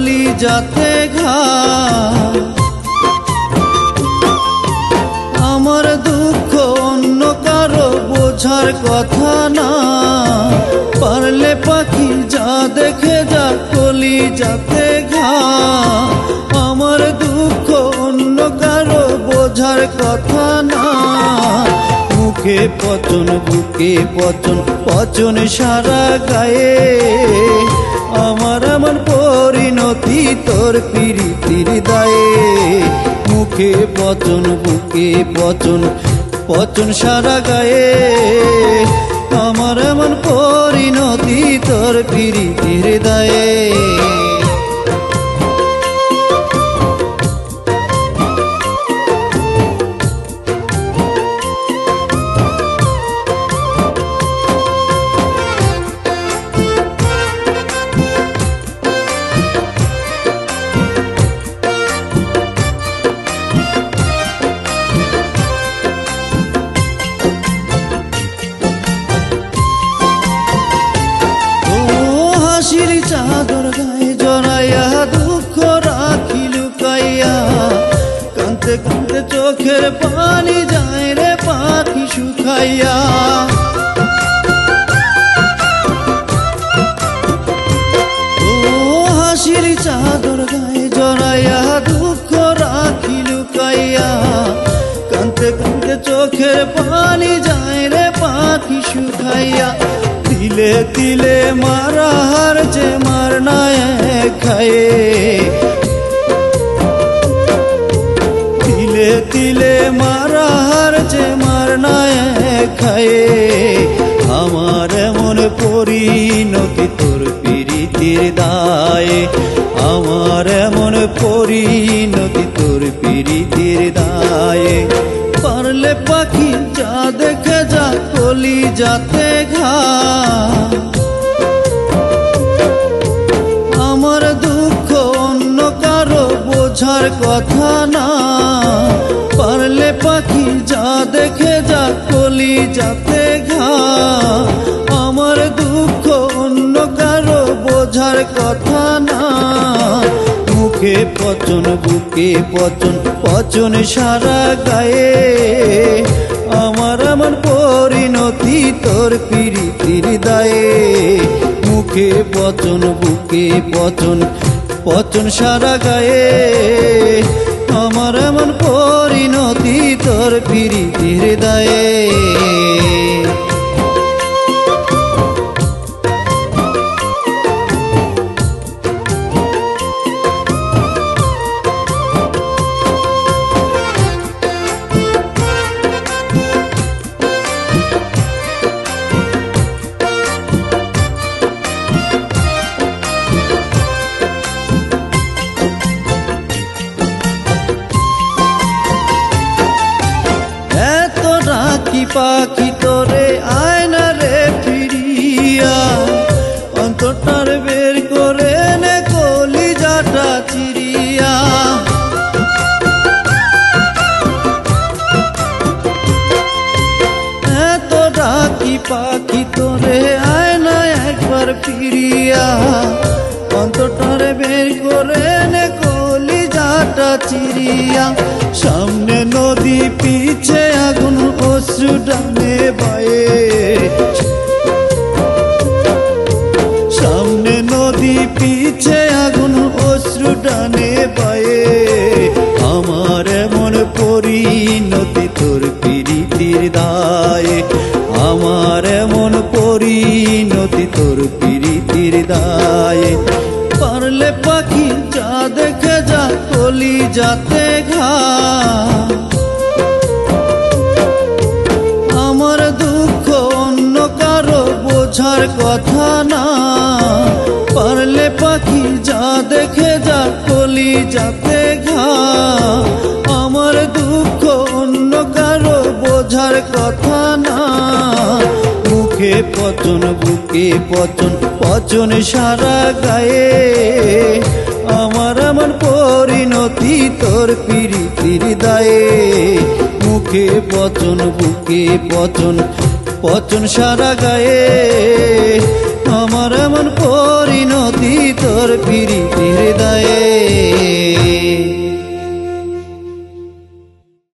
কলিজাতে ঘা। আমার দুঃখ অন্য কারো বোঝার কথা না, পারলে পাখি যা দেখে যা কলিজাতে ঘা। আমার দুঃখ অন্য কারো বোঝার কথা না, মুখে পচন বুকে পচন, পচন সারা গায়ে। আমার পরিণতি তোর প্রীতির দায়ে। মুখে পচন বুকে পচন, পচন সারা গায়ে। আমার পরিণতি তোর প্রীতির দায়ে। হাসির চাদর গায়ে জড়াইয়া দুঃখ রাখি লুকাইয়া, কাঁদতে কাঁদতে চোখের পানি যায় রে পাখি শুকাইয়া। ও হাসির চাদর গায়ে জড়াইয়া দুঃখ রাখি লুকাইয়া, কাঁদতে কাঁদতে চোখের পানি যায় রে পাখি শুকাইয়া। তিলে তিলে মারা হার যে মার নাই খায়ে, তিলে তিলে মারা হার যে মার নাই খায়ে। আমার এমন পরিণতি তোর প্রীতির দায়ে। আমার এমন পরিণতি তোর প্রীতির দায়ে। পারলে পাখি যা দেখে যা কলিজাতে ঘা। আমার দুঃখ অন্য কারো বোঝার কথা না, পারলে পাখি যা দেখে যা কলিজাতে ঘা। আমার দুঃখ অন্য কারো বোঝার কথা না, মুখে পচন বুকে পচন, পচন সারা গায়ে। আমার পরিণতি তোর প্রীতির দায়ে। মুখে পচন বুকে পচন, পচন সারা গায়ে। আমার পরিণতি তোর প্রীতির দায়ে। ডাকি পাখি তোরে আয়না রে ফিরিয়া, অন্তরটার বের করে নে কলিজাটা চিরিয়া। এত ডাকি পাখি তোরে আয়না একবার ফিরিয়া, অন্তরটার বের করে নে কলিজাটা চিরিয়া। সামনে নদী পিছে আগুন অশ্রু ডানে বায়ে, সামনে নদী পিছে আগুন অশ্রু ডানে বায়ে। আমার এমন পরিণতি তোর প্রীতির দায়ে। আমার এমন পরিণতি তোর প্রীতির দায়ে। পারলে পাখি যা দেখে যা কলিজাতে ঘা। আমার দুঃখ অন্য কারো বোঝার কথা না, পারলে পাখি যা দেখে যা কলিজাতে ঘা। আমার দুঃখ অন্য কারো বোঝার কথা না, মুখে পচন বুকে পচন, পচন সারা গায়ে। আমার পরিণতি তোর প্রীতির দায়ে। মুখে পচন বুকে পচন, পচন সারা গায়ে। আমার পরিণতি তোর প্রীতির হৃদয়ে